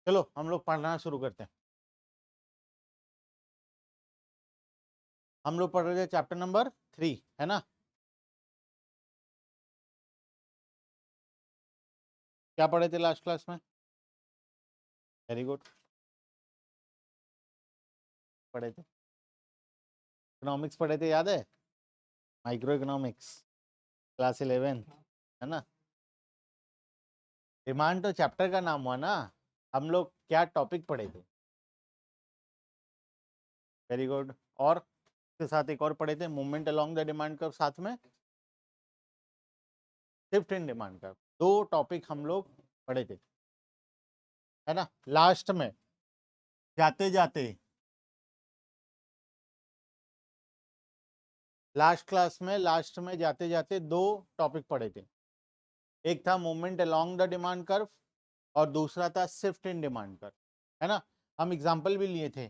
चलो हम लोग पढ़ना शुरू करते हैं। हम लोग पढ़ रहे थे चैप्टर नंबर 3, है ना। क्या पढ़े थे लास्ट क्लास में? Very good. पढ़े थे इकोनॉमिक्स, पढ़े थे, याद है? माइक्रो इकोनॉमिक्स, क्लास 11, है ना। डिमांड तो चैप्टर का नाम हुआ ना। हम लोग क्या टॉपिक पढ़े थे? Very good. और उसके साथ एक और पढ़े थे, movement along the demand curve, साथ में शिफ्ट इन डिमांड कर्व। दो टॉपिक हम लोग पढ़े थे, है ना। लास्ट में जाते जाते लास्ट में जाते जाते दो टॉपिक पढ़े थे। एक था movement along the demand curve और दूसरा था शिफ्ट इन डिमांड कर्व, है ना। हम एग्जांपल भी लिए थे।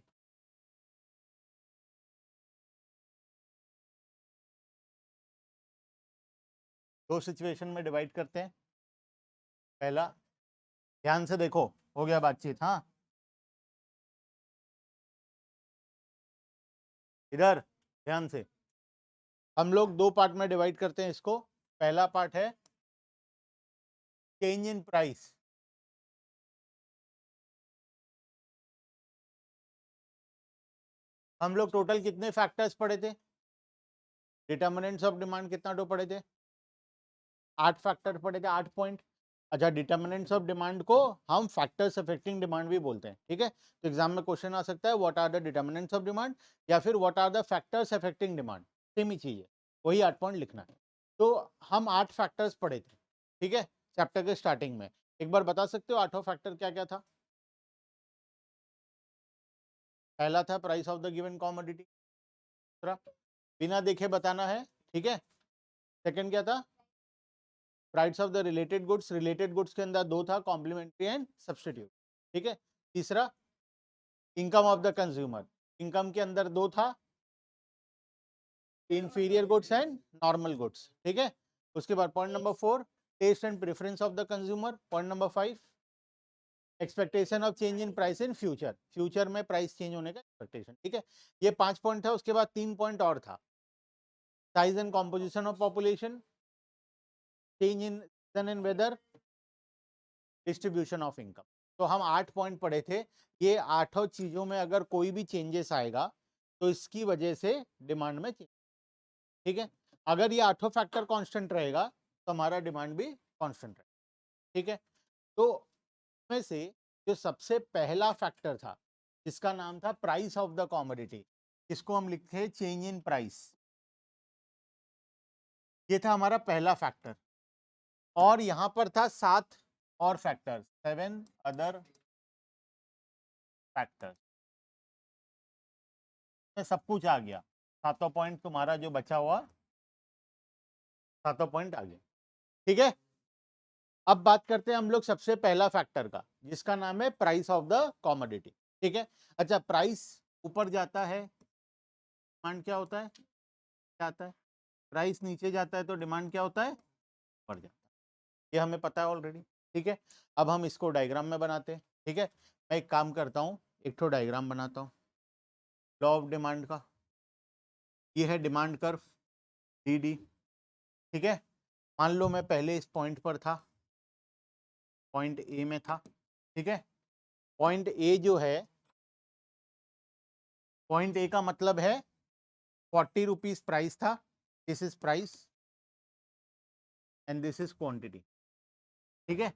दो सिचुएशन में डिवाइड करते हैं। पहला, ध्यान से देखो, हो गया बातचीत, हाँ। इधर ध्यान से, हम लोग दो पार्ट में डिवाइड करते हैं इसको। पहला पार्ट है चेंज इन प्राइस। हम लोग टोटल कितने फैक्टर्स पढ़े थे? डिटर्मिनेंट्स ऑफ डिमांड कितना टो पढ़े थे? 8 फैक्टर पढ़े थे, 8 पॉइंट। अच्छा, डिटर्मिनेंट्स ऑफ डिमांड को हम फैक्टर्स अफेक्टिंग डिमांड भी बोलते हैं, ठीक है। तो एग्जाम में क्वेश्चन आ सकता है, what are the determinants of demand, या फिर what are the factors affecting demand. Same ही चीज है, वही 8 पॉइंट लिखना है। तो हम 8 फैक्टर्स पढ़े थे, ठीक है, चैप्टर के स्टार्टिंग में। एक बार बता सकते हो आठों फैक्टर क्या क्या था? पहला था price of the given commodity, दूसरा बिना देखे बताना है, ठीक है। सेकंड क्या था? Price of the related goods. Related goods के अंदर दो था, कॉम्प्लीमेंट्री एंड सब्स्टिट्यूट, ठीक है। तीसरा, income of the consumer. Income के अंदर दो था, inferior goods and normal goods, ठीक है। उसके बाद point number 4, taste and preference of the consumer. Point number 5, expectation of change in price in future. Future में प्राइस चेंज होने का एक्सपेक्टेशन, ठीक है। ये 5 पॉइंट था। उसके बाद 3 पॉइंट और था, size and composition of population, change in season and weather, distribution of income. तो हम 8 पॉइंट पढ़े थे। ये आठों चीजों में अगर कोई भी चेंजेस आएगा तो इसकी वजह से डिमांड में चेंज, ठीक है। अगर ये आठों फैक्टर कांस्टेंट रहेगा तो हमारा डिमांड भी कांस्टेंट रहेगा, ठीक है। तो इसमें से जो सबसे पहला फैक्टर था, जिसका नाम था प्राइस ऑफ द कॉमोडिटी, इसको हम लिखे चेंज इन प्राइस। ये था हमारा पहला फैक्टर। और यहां पर था 7 और फैक्टर, 7 अदर फैक्टर। में सब कुछ आ गया। सातों पॉइंट तुम्हारा जो बचा हुआ, सातों पॉइंट आ गया, ठीक है। अब बात करते हैं हम लोग सबसे पहला फैक्टर का, जिसका नाम है प्राइस ऑफ द कॉमोडिटी, ठीक है। अच्छा, प्राइस ऊपर जाता है, डिमांड क्या होता है? क्या आता है? प्राइस नीचे जाता है तो डिमांड क्या होता है? बढ़ जाता है। ये हमें पता है ऑलरेडी, ठीक है। अब हम इसको डायग्राम में बनाते हैं, ठीक है। मैं एक काम करता हूँ, एक तो डायग्राम बनाता हूँ लॉ ऑफ डिमांड का। ये है डिमांड कर्व, डी डी, ठीक है। मान लो मैं पहले इस पॉइंट पर था, पॉइंट ए में था, ठीक है। पॉइंट ए जो है, पॉइंट ए का मतलब है 40 रुपीज प्राइस था, this is price and this is quantity, ठीक है।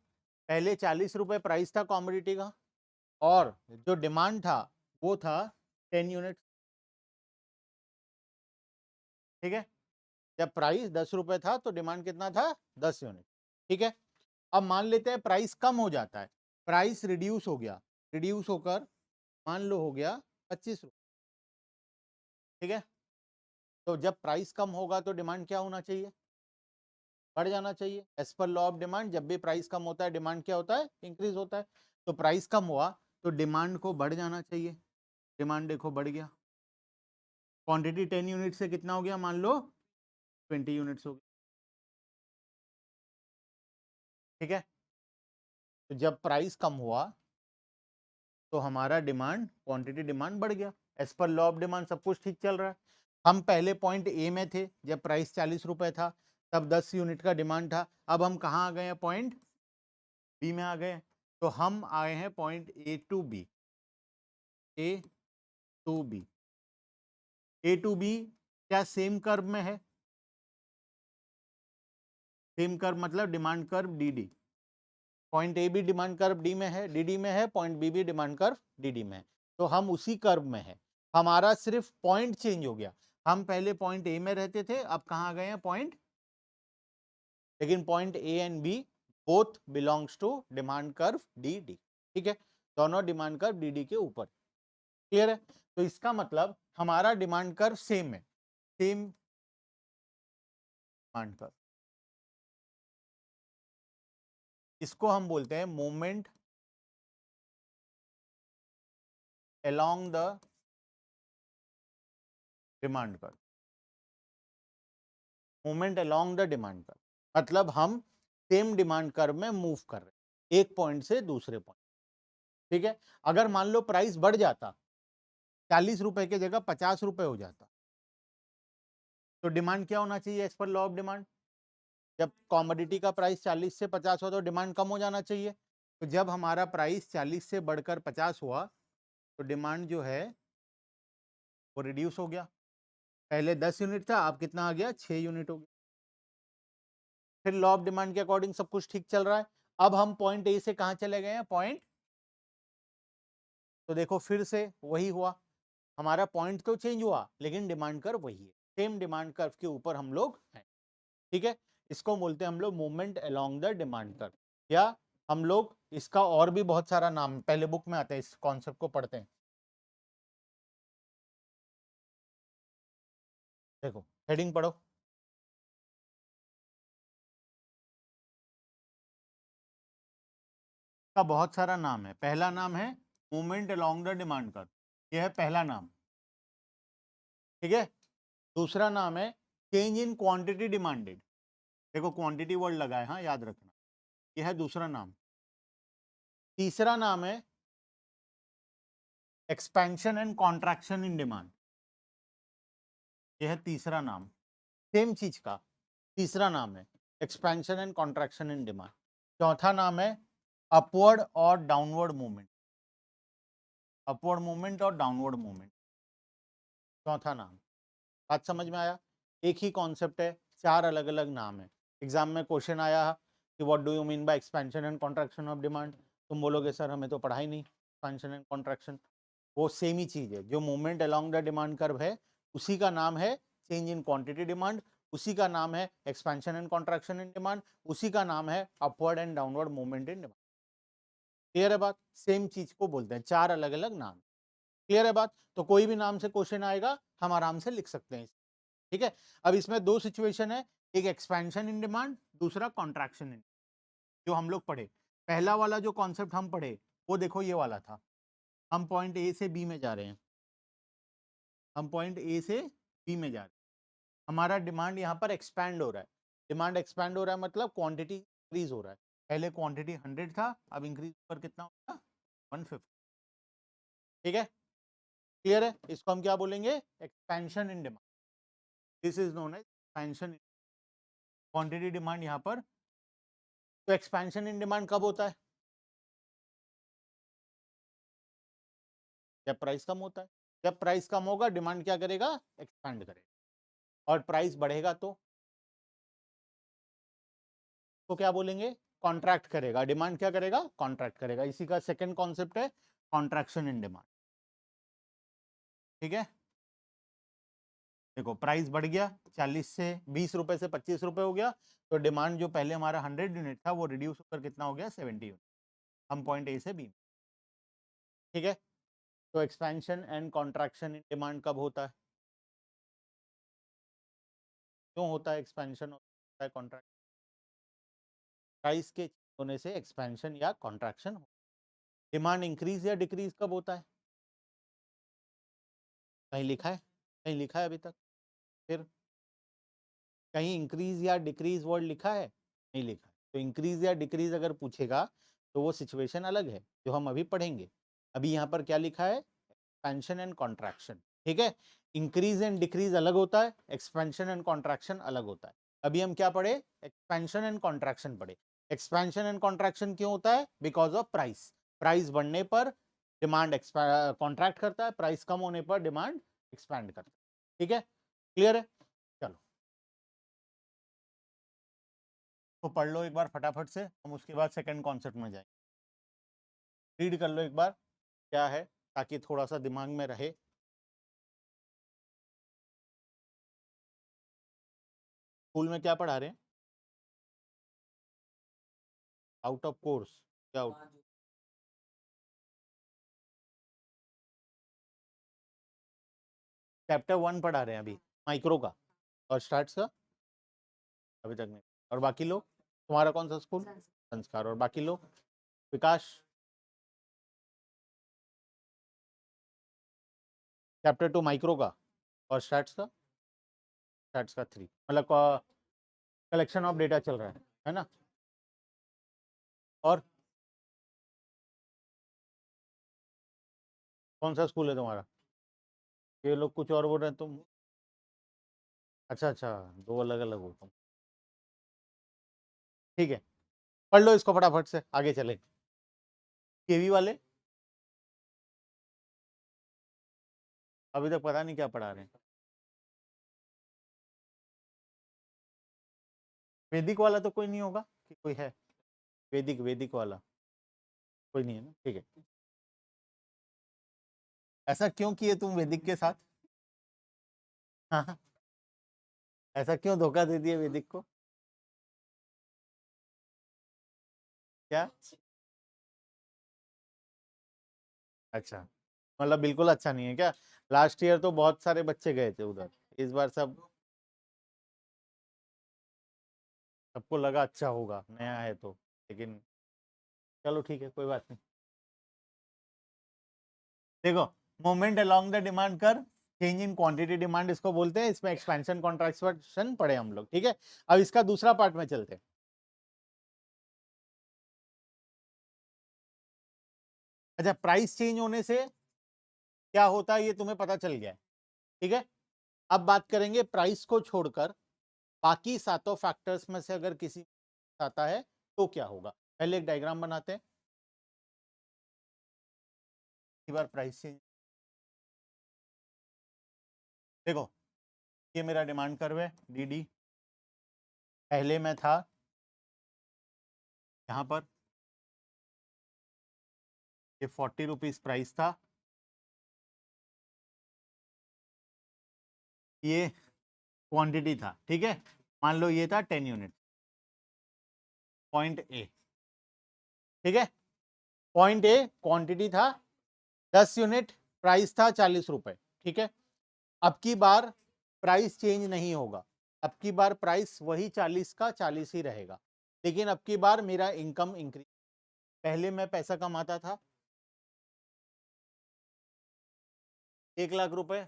पहले 40 रुपए प्राइस था कॉमोडिटी का, और जो डिमांड था वो था 10 यूनिट, ठीक है। जब प्राइस 10 रुपए था तो डिमांड कितना था? 10 यूनिट, ठीक है। अब मान लेते हैं प्राइस कम हो जाता है, प्राइस रिड्यूस हो गया, रिड्यूस होकर मान लो हो गया 25 रुपए, ठीक है। तो जब प्राइस कम होगा तो डिमांड क्या होना चाहिए? बढ़ जाना चाहिए। As per law of demand, जब भी प्राइस कम होता है डिमांड क्या होता है? इंक्रीज होता है। तो प्राइस कम हुआ तो डिमांड को बढ़ जाना चाहिए। डिमांड देखो बढ़ गया। क्वांटिटी 10 यूनिट से कितना हो गया? मान लो 20 यूनिट्स हो गया, ठीक है। तो जब प्राइस कम हुआ तो हमारा डिमांड, क्वांटिटी डिमांड बढ़ गया। As per law of demand सब कुछ ठीक चल रहा है। हम पहले पॉइंट ए में थे जब प्राइस 40 रुपए था, तब 10 यूनिट का डिमांड था। अब हम कहाँ आ गए हैं? पॉइंट बी में आ गए हैं। तो हम आए हैं point A to B. A to B, A to B क्या सेम कर्व में है? सेम कर्व मतलब demand curve D D. Point A भी डिमांड कर्व डी में है, डी में है, पॉइंट बी भी डिमांड कर्व डी में है। तो हम उसी कर्व में है, हमारा सिर्फ पॉइंट चेंज हो गया। हम पहले पॉइंट ए में रहते थे, अब कहाँ गए हैं? पॉइंट, लेकिन point A and B both belongs to demand curve D D. ठीक है, दोनों डिमांड कर्व डी डी के ऊपर। क्लियर है? तो इसका मतलब हमारा डिमांड कर्व सेम है, सेम डिमांड कर्व। इसको हम बोलते हैं movement along the demand curve. Movement along the demand curve मतलब हम सेम डिमांड कर्व में मूव कर रहे हैं, एक पॉइंट से दूसरे पॉइंट। ठीक है, अगर मान लो प्राइस बढ़ जाता, 40 रुपए की जगह 50 रुपए हो जाता, तो डिमांड क्या होना चाहिए as per law of demand? जब कॉमोडिटी का प्राइस 40 से 50 हो तो डिमांड कम हो जाना चाहिए। तो जब हमारा प्राइस 40 से बढ़कर 50 हुआ, तो डिमांड जो है वो रिड्यूस हो गया। पहले 10 यूनिट था, अब कितना आ गया? 6 यूनिट हो गया। फिर लॉ ऑफ डिमांड के अकॉर्डिंग सब कुछ ठीक चल रहा है। अब हम पॉइंट ए से कहां चले गए हैं? पॉइंट, तो देखो फिर से वही हुआ, हमारा पॉइंट तो चेंज हुआ लेकिन डिमांड कर्व वही है, सेम डिमांड कर्व के ऊपर हम लोग हैं। ठीक है, इसको बोलते हैं हम लोग movement along the demand curve, या हम लोग इसका और भी बहुत सारा नाम पहले बुक में आता है, इस कॉन्सेप्ट को पढ़ते हैं। देखो हेडिंग पढ़ो। का बहुत सारा नाम है। पहला नाम है movement along the demand curve, यह है पहला नाम। ठीक है, दूसरा नाम है चेंज इन क्वांटिटी डिमांडेड। देखो क्वांटिटी वर्ड लगा है, हाँ याद रखना, यह है दूसरा नाम। तीसरा नाम है expansion and contraction in demand, यह है तीसरा नाम। सेम चीज का तीसरा नाम है expansion and contraction in demand. चौथा नाम है अपवर्ड और डाउनवर्ड मूवमेंट, अपवर्ड मूवमेंट और डाउनवर्ड मूवमेंट, चौथा नाम। बात समझ में आया? एक ही कॉन्सेप्ट है, चार अलग अलग नाम है। एग्जाम में क्वेश्चन आया कि what do you mean by expansion and contraction of demand, तुम बोलोगे सर हमें तो पढ़ा ही नहीं एक्सपेंशन एंड कॉन्ट्रैक्शन। वो सेम ही चीज है, जो movement along the demand curve है उसी का नाम है चेंज इन क्वांटिटी डिमांड, उसी का नाम है expansion and contraction in demand, उसी का नाम है upward and downward movement in demand. Clear है बात? सेम चीज को बोलते हैं, चार अलग अलग नाम। क्लियर है बात? तो कोई भी नाम से क्वेश्चन आएगा हम आराम से लिख सकते हैं। ठीक है, अब इसमें दो सिचुएशन है, एक एक्सपेंशन इन डिमांड, दूसरा कॉन्ट्रैक्शन इन। जो हम लोग पढ़े, पहला वाला जो कॉन्सेप्ट हम पढ़े वो देखो ये वाला था, हम पॉइंट ए से बी में जा रहे हैं, हम पॉइंट ए से बी में जा रहे हैं, हमारा डिमांड यहाँ पर एक्सपैंड हो रहा है। डिमांड एक्सपैंड हो रहा है मतलब क्वांटिटी इंक्रीज हो रहा है। पहले क्वांटिटी 100 था, अब इंक्रीज पर कितना होगा? 150। ठीक है, क्लियर है? इसको हम क्या बोलेंगे? Expansion in demand. This is known as expansion. Quantity demand यहाँ पर, तो एक्सपेंशन इन डिमांड कब होता है? जब प्राइस कम होता है। जब प्राइस कम होगा डिमांड क्या करेगा? एक्सपैंड करेगा। और प्राइस बढ़ेगा तो क्या बोलेंगे? कॉन्ट्रैक्ट करेगा। डिमांड क्या करेगा? कॉन्ट्रैक्ट करेगा। इसी का सेकंड कॉन्सेप्ट है कॉन्ट्रैक्शन इन डिमांड। ठीक है, देखो प्राइस बढ़ गया, 40 से 20 रुपए से 25 रुपए हो गया, तो डिमांड जो पहले हमारा 100 यूनिट था वो रिड्यूस होकर कितना हो गया? 70 यूनिट। हम पॉइंट ए से बी। ठीक है, तो expansion and contraction in demand कब होता है? क्यों होता है एक्सपेंशन होता है कॉन्ट्रैक्ट? प्राइस के होने से एक्सपेंशन या कॉन्ट्रैक्शन हो। डिमांड इंक्रीज या डिक्रीज कब होता है? कहीं लिखा है? कहीं लिखा है अभी तक? फिर कहीं इंक्रीज या डिक्रीज वर्ड लिखा है? नहीं लिखा है। तो इंक्रीज या डिक्रीज अगर पूछेगा तो वो सिचुएशन अलग है जो हम अभी पढ़ेंगे। अभी यहाँ पर क्या लिखा है, एक्सपेंशन एंड कॉन्ट्रैक्शन, ठीक है। इंक्रीज एंड डिक्रीज अलग होता है, एक्सपेंशन एंड कॉन्ट्रैक्शन अलग होता है। अभी हम क्या पढ़े, एक्सपेंशन एंड कॉन्ट्रैक्शन पढ़े। एक्सपेंशन एंड कॉन्ट्रैक्शन क्यों होता है, बिकॉज ऑफ प्राइस। प्राइस बढ़ने पर डिमांड कॉन्ट्रैक्ट करता है, प्राइस कम होने पर डिमांड एक्सपैंड करता है, ठीक है, क्लियर है। चलो तो पढ़ लो एक बार फटाफट से, हम उसके बाद सेकंड कॉन्सेप्ट में जाएंगे। रीड कर लो एक बार क्या है, ताकि थोड़ा सा दिमाग में रहे। स्कूल में क्या पढ़ा रहे हैं, आउट ऑफ कोर्स, क्या चैप्टर 1 पढ़ा रहे हैं अभी माइक्रो का, और स्टार्ट का अभी तक नहीं। और बाकी लोग, तुम्हारा कौन सा स्कूल, संस्कार। और बाकी लोग, विकास चैप्टर 2 माइक्रो का, और स्टार्ट्स का 3, मतलब कलेक्शन ऑफ डेटा चल रहा है ना। और कौन सा स्कूल है तुम्हारा, ये लोग कुछ और बोल रहे हैं तुम, अच्छा अच्छा, दो अलग अलग हो तुम, ठीक है। पढ़ लो इसको फटाफट से, आगे चले। केवी वाले अभी तक पता नहीं क्या पढ़ा रहे हैं। वैदिक वाला तो कोई नहीं होगा कि कोई है, वैदिक वैदिक वाला कोई नहीं है ना, ठीक है। ऐसा क्यों किए तुम वैदिक के साथ, हाँ हाँ, ऐसा क्यों धोखा दे दिए वैदिक को, क्या, अच्छा, मतलब बिल्कुल अच्छा नहीं है क्या। लास्ट ईयर तो बहुत सारे बच्चे गए थे उधर, इस बार सबको लगा अच्छा होगा, नया है तो, लेकिन चलो ठीक है, कोई बात नहीं। देखो, movement along the demand curve, change in quantity demand इसको बोलते हैं, इसमें एक्सपेंशन कॉन्ट्रैक्शन पढ़े हम लोग, ठीक है। अब इसका दूसरा पार्ट में चलते हैं। अच्छा, प्राइस चेंज होने से क्या होता है ये तुम्हें पता चल गया है, ठीक है। अब बात करेंगे प्राइस को छोड़कर बाकी सातों फैक्टर्स में से अगर किसी आता है तो क्या होगा। पहले एक डायग्राम बनाते हैं, इस बार प्राइस चेंज, देखो ये मेरा डिमांड कर्व है डी डी। पहले में था यहाँ पर ये 40 रुपीज प्राइस था, ये क्वांटिटी था, ठीक है। मान लो ये था 10 यूनिट, पॉइंट ए, ठीक है। पॉइंट ए क्वांटिटी था 10 यूनिट, प्राइस था 40 रुपए, ठीक है। अब की बार प्राइस चेंज नहीं होगा, अब की बार प्राइस वही 40 का 40 ही रहेगा, लेकिन अब की बार मेरा इनकम इंक्रीज। पहले मैं पैसा कमाता था 1 लाख रुपए,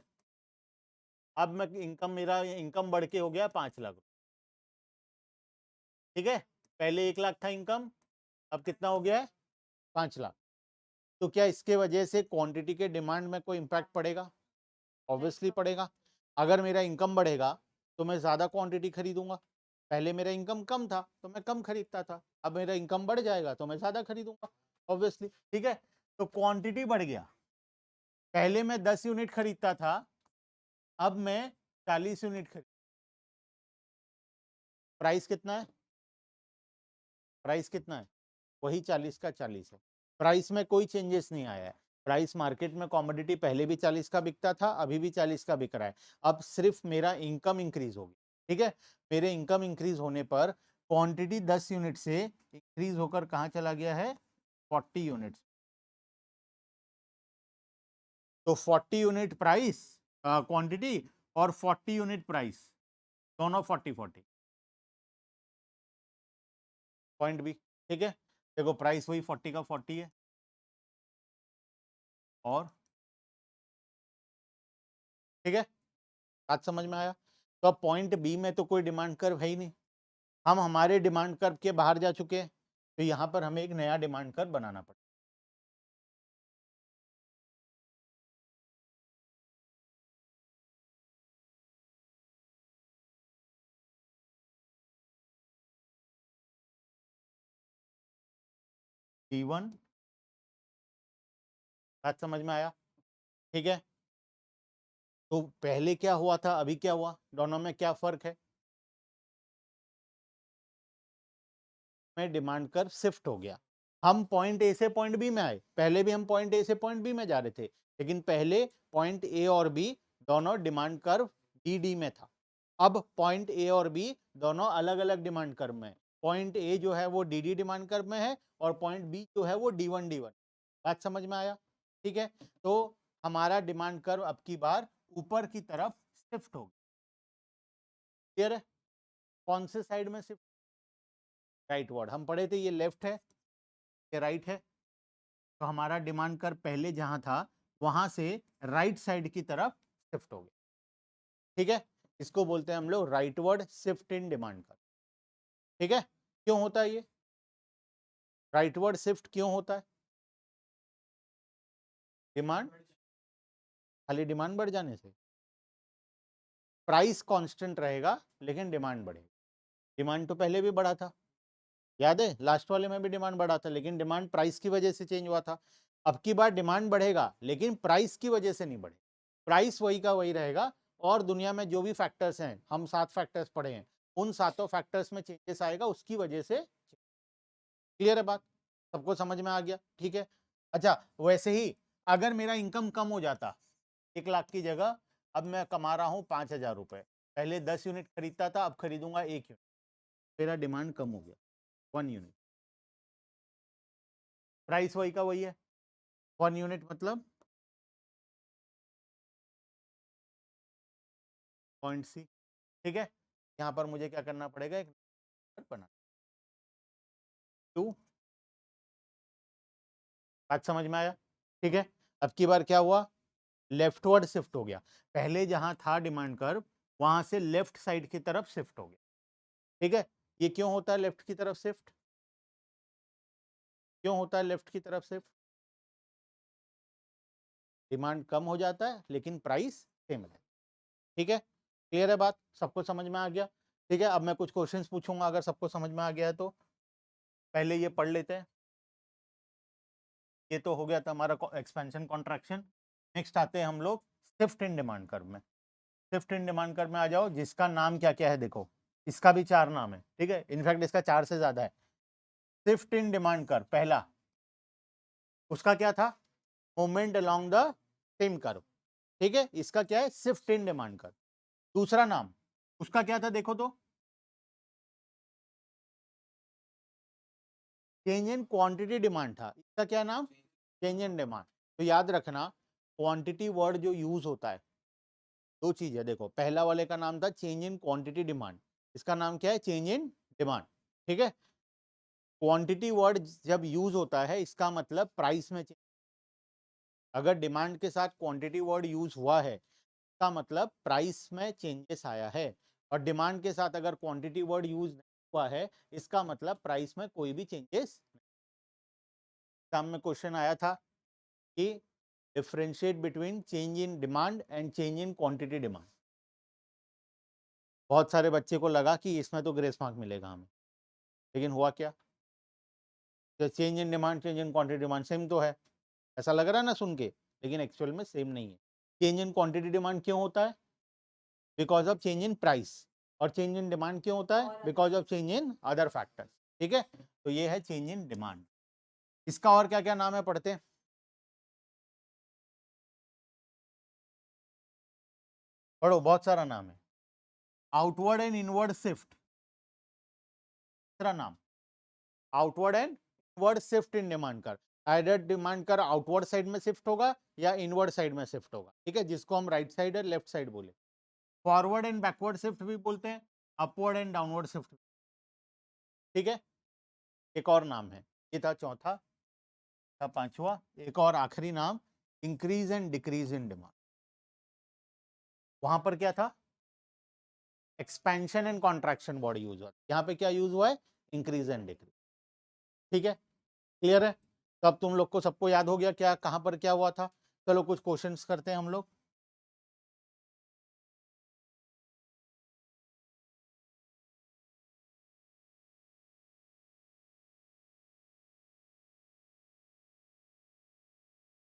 अब मैं इनकम, मेरा इनकम बढ़ के हो गया 5 लाख, ठीक है। पहले 1 लाख था इनकम, अब कितना हो गया है, 5 लाख। तो क्या इसके वजह से क्वांटिटी के डिमांड में कोई इम्पैक्ट पड़ेगा, ऑब्वियसली पड़ेगा। अगर मेरा इनकम बढ़ेगा तो मैं ज्यादा क्वांटिटी खरीदूंगा, पहले मेरा इनकम कम था तो मैं कम खरीदता था, अब मेरा इनकम बढ़ जाएगा तो मैं ज्यादा खरीदूंगा, ऑब्वियसली, ठीक है। तो क्वांटिटी बढ़ गया, पहले मैं 10 यूनिट खरीदता था, अब मैं 40 यूनिट खरीद। प्राइस कितना है, प्राइस कितना है, वही 40 का 40 है, प्राइस में कोई चेंजेस नहीं आया है। प्राइस मार्केट में कॉमोडिटी पहले भी 40 का बिकता था, अभी भी 40 का बिक रहा है, अब सिर्फ मेरा इनकम इंक्रीज होगी, ठीक है। मेरे इनकम इंक्रीज होने पर क्वांटिटी 10 यूनिट से इंक्रीज होकर कहाँ चला गया है, 40 यूनिट। तो 40 यूनिट प्राइस क्वांटिटी और 40 यूनिट प्राइस, दोनों 40-40, पॉइंट बी, ठीक है। देखो प्राइस वही 40 का 40 है, और ठीक है, बात समझ में आया। तो अब पॉइंट बी में तो कोई डिमांड कर्व है ही नहीं, हम हमारे डिमांड कर्व के बाहर जा चुके हैं, तो यहाँ पर हमें एक नया डिमांड कर्व बनाना पड़ेगा। D1, बात समझ में आया? ठीक है, तो पहले क्या हुआ था, अभी क्या हुआ, दोनों में क्या फर्क है? में डिमांड कर्व शिफ्ट हो गया, हम पॉइंट ए से पॉइंट बी में आए, पहले भी हम पॉइंट ए से पॉइंट बी में जा रहे थे, लेकिन पहले पॉइंट ए और बी दोनों डिमांड कर्व डी डी में था। अब पॉइंट ए और बी दोनों अलग अलग डिमांड कर्व में, पॉइंट ए जो है वो डी डी डिमांड कर्व में है और पॉइंट बी जो है वो D1 D1। बात समझ में आया? ठीक है, तो हमारा डिमांड कर्व अब की बार ऊपर की तरफ शिफ्ट हो गया। क्लियर है? कौन से साइड में शिफ्ट? राइट वर्ड, हम पढ़े थे ये लेफ्ट है, ये राइट है, तो हमारा डिमांड कर्व पहले जहां था वहां से राइट साइड की तरफ शिफ्ट हो गया। ठीक है, इसको बोलते हैं हम लोग rightward shift in demand curve. ठीक है, क्यों होता है ये राइटवर्ड शिफ्ट, क्यों होता है? डिमांड, खाली डिमांड बढ़ जाने से? प्राइस कांस्टेंट रहेगा लेकिन डिमांड बढ़ेगी। डिमांड तो पहले भी बढ़ा था, याद है, लास्ट वाले में भी डिमांड बढ़ा था, लेकिन डिमांड प्राइस की वजह से चेंज हुआ था। अब की बार डिमांड बढ़ेगा लेकिन प्राइस की वजह से नहीं बढ़ेगा, प्राइस वही का वही रहेगा। और दुनिया में जो भी फैक्टर्स हैं, हम 7 फैक्टर्स पढ़े हैं, उन 7 फैक्टर्स में चेंजेस आएगा उसकी वजह से। क्लियर है बात? सबको समझ में आ गया? ठीक है, अच्छा वैसे ही अगर मेरा इनकम कम हो जाता, 1 लाख की जगह अब मैं कमा रहा हूं 5,000 रुपए, पहले 10 यूनिट खरीदता था, अब खरीदूंगा 1 यूनिट, मेरा डिमांड कम हो गया 1 यूनिट, प्राइस वही का वही है, 1 यूनिट मतलब पॉइंट सी। ठीक है, यहाँ पर मुझे क्या करना पड़ेगा, एक बना 2। बात समझ में आया? ठीक है, अब की बार क्या हुआ, लेफ्टवर्ड शिफ्ट हो गया, पहले जहां था डिमांड कर्व वहां से लेफ्ट साइड की तरफ शिफ्ट हो गया। ठीक है, ये क्यों होता है लेफ्ट की तरफ शिफ्ट, क्यों होता है लेफ्ट की तरफ शिफ्ट? डिमांड कम हो जाता है लेकिन प्राइस सेम है। ठीक है, क्लियर है बात, सबको समझ में आ गया? ठीक है, अब मैं कुछ क्वेश्चंस पूछूंगा, अगर सबको समझ में आ गया है तो पहले ये पढ़ लेते हैं। ये तो हो गया था हमारा एक्सपेंशन कॉन्ट्रैक्शन। नेक्स्ट आते हैं हम लोग शिफ्ट इन डिमांड कर्व में। शिफ्ट इन डिमांड कर्व में आ जाओ, जिसका नाम क्या क्या है देखो, इसका भी 4 नाम है। ठीक है, इनफैक्ट इसका 4 से ज्यादा है। शिफ्ट इन डिमांड कर्व, पहला उसका क्या था, movement along the same curve. ठीक है, इसका क्या है, शिफ्ट इन डिमांड कर्व। दूसरा नाम उसका क्या था देखो तो, चेंज इन क्वांटिटी डिमांड था। इसका क्या नाम, चेंज इन डिमांड। तो याद रखना, क्वांटिटी वर्ड जो यूज होता है, दो चीज है देखो, पहला वाले का नाम था चेंज इन क्वांटिटी डिमांड, इसका नाम क्या है, चेंज इन डिमांड। ठीक है, क्वांटिटी वर्ड जब यूज होता है इसका मतलब प्राइस में अगर डिमांड के साथ क्वांटिटी वर्ड यूज हुआ है इसका मतलब प्राइस में चेंजेस आया है, और डिमांड के साथ अगर क्वांटिटी वर्ड यूज नहीं हुआ है इसका मतलब प्राइस में कोई भी चेंजेस। एग्जाम में क्वेश्चन आया था कि differentiate between change in demand and change in quantity demand. बहुत सारे बच्चे को लगा कि इसमें तो ग्रेस मार्क मिलेगा हमें, लेकिन हुआ क्या, change in demand change in quantity demand same तो है, ऐसा लग रहा है ना सुन के, लेकिन एक्चुअल में सेम नहीं है। चेंज इन क्वांटिटी डिमांड क्यों होता है, because of change in price, और चेंज इन डिमांड क्यों होता है, because of change in other factors. ठीक है, तो ये है चेंज इन डिमांड। इसका और क्या क्या नाम है पढ़ते हैं, पढ़ो, बहुत सारा नाम है। आउटवर्ड एंड इनवर्ड शिफ्ट, दूसरा नाम outward and inward shift in demand कर, आइदर डिमांड कर आउटवर्ड साइड में शिफ्ट होगा या इनवर्ड साइड में शिफ्ट होगा। ठीक है, जिसको हम राइट साइड और लेफ्ट साइड बोले। फॉरवर्ड एंड बैकवर्ड शिफ्ट भी बोलते हैं, अपवर्ड एंड डाउनवर्ड शिफ्ट। ठीक है, एक और नाम है, ये था चौथा, था पांचवा, एक और आखिरी नाम, increase and decrease in demand. वहां पर क्या था, expansion and contraction word use हुआ, यहाँ पे क्या यूज हुआ है, इंक्रीज एंड डिक्रीज। ठीक है, क्लियर है? तो अब तुम लोग को सबको याद हो गया क्या कहां पर क्या हुआ था। चलो कुछ क्वेश्चंस करते हैं हम लोग।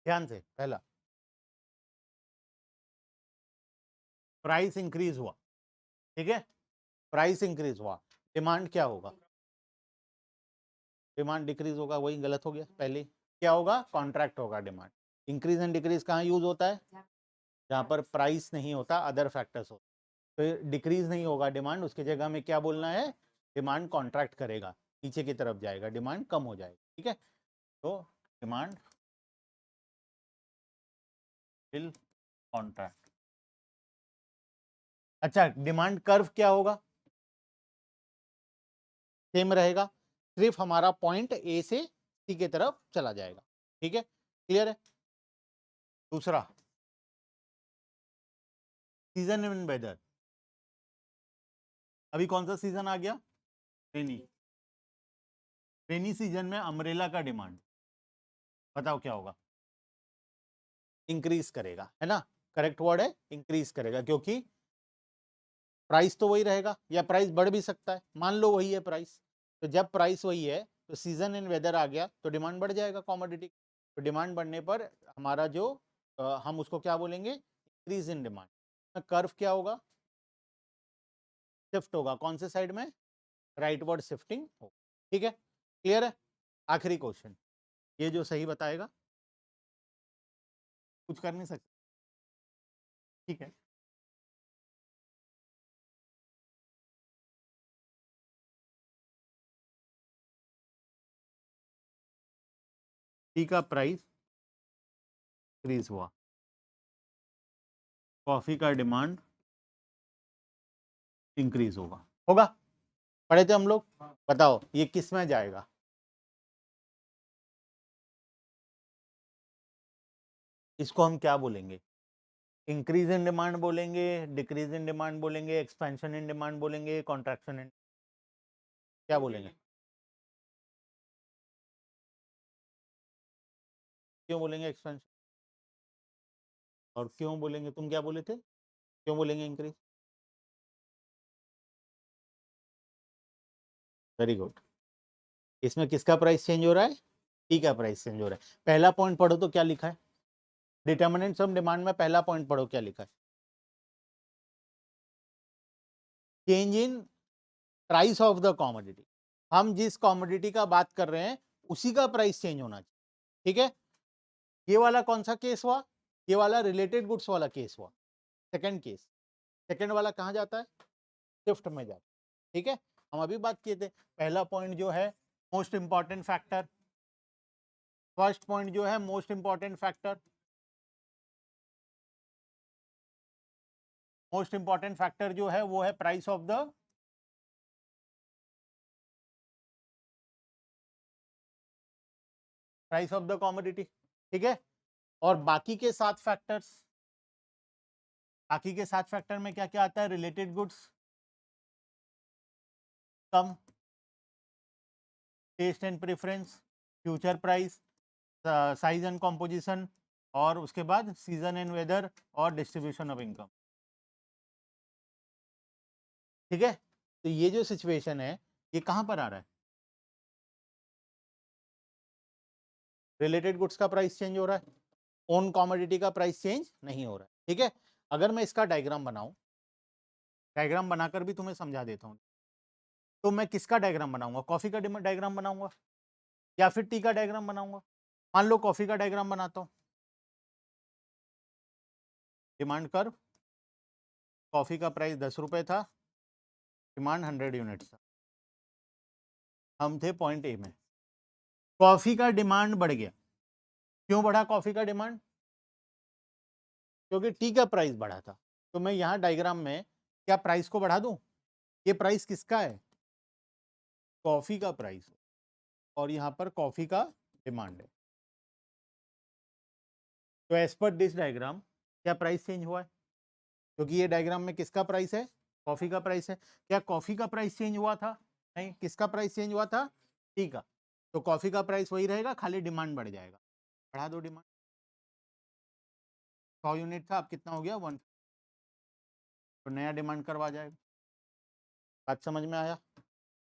ध्यान से, पहला प्राइस इंक्रीज हुआ, ठीक है, प्राइस इंक्रीज हुआ, डिमांड क्या होगा, डिमांड डिक्रीज होगा, वही गलत हो गया, पहले क्या होगा, कॉन्ट्रैक्ट होगा डिमांड। इंक्रीज एंड डिक्रीज कहाँ यूज होता है, जहां पर प्राइस नहीं होता, अदर फैक्टर्स हो, तो डिक्रीज नहीं होगा डिमांड, उसकी जगह में क्या बोलना है, डिमांड कॉन्ट्रैक्ट करेगा, नीचे की तरफ जाएगा, डिमांड कम हो जाएगी, ठीक है, तो डिमांड विल कॉन्ट्रैक्ट। अच्छा, डिमांड कर्व क्या होगा, सेम रहेगा, सिर्फ हमारा पॉइंट ए से सी की तरफ चला जाएगा, ठीक है, क्लियर है। दूसरा, सीजन एंड वेदर, अभी कौन सा सीजन आ गया, रेनी, रेनी सीजन में अम्ब्रेला का डिमांड बताओ क्या होगा, इंक्रीज करेगा, है ना, करेक्ट वर्ड है, इंक्रीज करेगा, क्योंकि प्राइस तो वही रहेगा, या प्राइस बढ़ भी सकता है, मान लो वही है प्राइस, तो जब प्राइस वही है तो सीजन एंड वेदर आ गया तो डिमांड बढ़ जाएगा कॉमोडिटी, तो डिमांड बढ़ने पर हमारा जो हम उसको क्या बोलेंगे, इंक्रीज इन डिमांड। कर्व क्या होगा, शिफ्ट होगा, कौन से साइड में, राइट वर्ड शिफ्टिंग हो, ठीक है, क्लियर है। आखिरी क्वेश्चन, ये जो सही बताएगा कुछ कर नहीं सकते, ठीक है, टी का प्राइस इंक्रीज हुआ, कॉफी का डिमांड इंक्रीज होगा, होगा, पढ़े थे हम लोग, बताओ ये किस में जाएगा, इसको हम क्या बोलेंगे, इंक्रीज इन डिमांड बोलेंगे, डिक्रीज इन डिमांड बोलेंगे, एक्सपेंशन इन डिमांड बोलेंगे, कॉन्ट्रैक्शन इन, क्या बोलेंगे, क्यों बोलेंगे एक्सपेंशन, और क्यों बोलेंगे, तुम क्या बोले थे, क्यों बोलेंगे इंक्रीज, वेरी गुड, इसमें किसका प्राइस चेंज हो रहा है, टी का प्राइस चेंज हो रहा है। पहला पॉइंट पढ़ो तो क्या लिखा है, डिटर्मिनेंट्स ऑफ डिमांड में पहला पॉइंट पढ़ो क्या लिखा है, change in price of the commodity, हम जिस कॉमोडिटी का बात कर रहे हैं उसी का प्राइस चेंज होना चाहिए, ठीक है, ये वाला कौन सा केस हुआ, ये वाला रिलेटेड गुड्स वाला केस हुआ, सेकंड केस, सेकंड वाला कहाँ जाता है, शिफ्ट में जाता है, ठीक है, हम अभी बात किए थे, पहला पॉइंट जो है most important factor, first point जो है most important factor, most important factor जो है वो है price of the, price of the commodity, ठीक है, और बाकी के 7 फैक्टर्स, बाकी के 7 फैक्टर में क्या क्या आता है, रिलेटेड गुड्स कम, taste and preference, future price, size and composition, और उसके बाद सीजन एंड वेदर और डिस्ट्रीब्यूशन ऑफ इनकम, ठीक है, तो ये जो सिचुएशन है ये कहां पर आ रहा है, रिलेटेड गुड्स का प्राइस चेंज हो रहा है, ओन कॉमोडिटी का प्राइस चेंज नहीं हो रहा है, ठीक है। अगर मैं इसका डायग्राम बनाऊं, डायग्राम बनाकर भी तुम्हें समझा देता हूं, तो मैं किसका डायग्राम बनाऊंगा, कॉफी का डायग्राम बनाऊंगा या फिर टी का डायग्राम बनाऊंगा, मान लो कॉफी का डायग्राम बनाता हूं, डिमांड कर्व, कॉफी का प्राइस 10 रुपए था, डिमांड 100 यूनिट्स था, हम थे पॉइंट ए में, कॉफी का डिमांड बढ़ गया, क्यों बढ़ा कॉफी का डिमांड, क्योंकि टी का प्राइस बढ़ा था, तो मैं यहाँ डायग्राम में क्या प्राइस को बढ़ा दूं, ये प्राइस किसका है, कॉफी का प्राइस, और यहाँ पर कॉफी का डिमांड है, तो एज पर दिस डायग्राम क्या प्राइस चेंज हुआ है, क्योंकि ये डायग्राम में किसका प्राइस है, कॉफी का प्राइस है, क्या कॉफी का प्राइस चेंज हुआ था, नहीं, किसका प्राइस चेंज हुआ था, टी का, तो कॉफी का प्राइस वही रहेगा, खाली डिमांड बढ़ जाएगा, बढ़ा दो डिमांड, 100 यूनिट था, अब कितना हो गया 1, तो नया डिमांड करवा जाएगा, बात समझ में आया,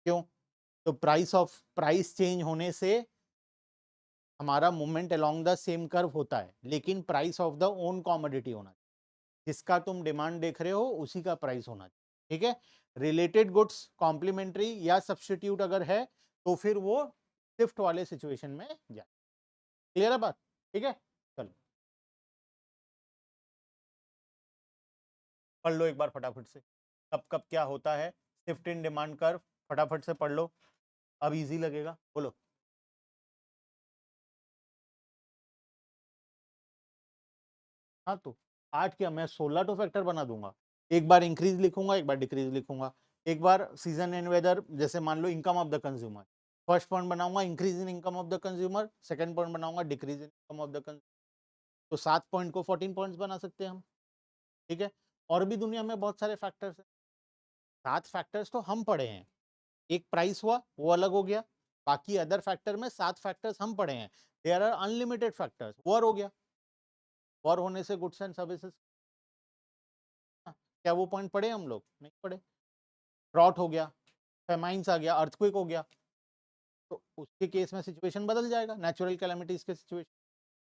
क्यों, तो प्राइस चेंज होने से हमारा movement along the same curve होता है, लेकिन price of the own commodity होना चाहिए। जिसका तुम डिमांड देख रहे हो उसी का प्राइस होना चाहिए। ठीक है, रिलेटेड गुड्स कॉम्प्लीमेंट्री या सब्स्टिट्यूट अगर है तो फिर वो शिफ्ट वाले सिचुएशन में जाए। क्लियर है बात? ठीक है, चलो पढ़ लो एक बार फटाफट से, कब कब क्या होता है शिफ्ट इन डिमांड कर्व, फटाफट से पढ़ लो, अब इजी लगेगा। बोलो। हाँ तो 8 क्या, मैं 16 तो फैक्टर बना दूंगा। एक बार इंक्रीज लिखूंगा, एक बार डिक्रीज लिखूंगा, एक बार सीजन एंड वेदर, जैसे मान लो income of the consumer, first point बनाऊंगा increase in income of the consumer, second point बनाऊंगा decrease in income of the consumer. तो 7 पॉइंट को 14 पॉइंट्स बना सकते हैं हम। ठीक है, और भी दुनिया में बहुत सारे फैक्टर्स हैं। 7 फैक्टर्स तो हम पढ़े हैं, एक प्राइस हुआ वो अलग हो गया, बाकी अदर फैक्टर में 7 फैक्टर्स हम पढ़े हैं। There are unlimited factors. War हो गया, वॉर होने से गुड्स एंड सर्विसेज, क्या वो पॉइंट पढ़े हम लोग? नहीं पढ़े। ड्रॉट हो गया, फेमाइंस आ गया, अर्थक्वेक हो गया, तो उसके केस में सिचुएशन बदल जाएगा, नेचुरल कैलामिटीज के सिचुएशन।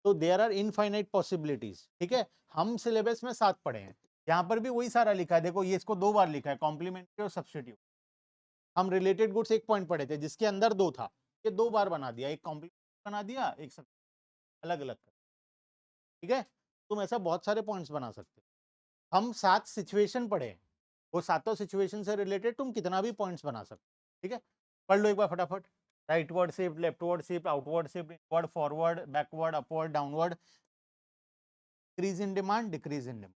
तो देयर आर इनफाइनाइट पॉसिबिलिटीज। ठीक है, हम सिलेबस में 7 पढ़े हैं, यहाँ पर भी वही सारा लिखा है। देखो ये इसको 2 बार लिखा है, कॉम्प्लीमेंट्री और सब्स्टिट्यूट। हम रिलेटेड गुड्स 1 पॉइंट पढ़े थे जिसके अंदर 2 था, ये 2 बार बना दिया, एक कॉम्प्लीमेंट्री बना दिया, एक अलग अलग। ठीक है, तुम ऐसा बहुत सारे पॉइंट्स बना सकते हो। हम 7 सिचुएशन पढ़े हैं, वो सातों सिचुएशन से रिलेटेड तुम कितना भी पॉइंट्स बना सकते हो। ठीक है, पढ़ लो एक बार फटाफट। Rightward shift, leftward shift, outward shift, inward, forward, backward, upward, downward, increase in demand, decrease in demand.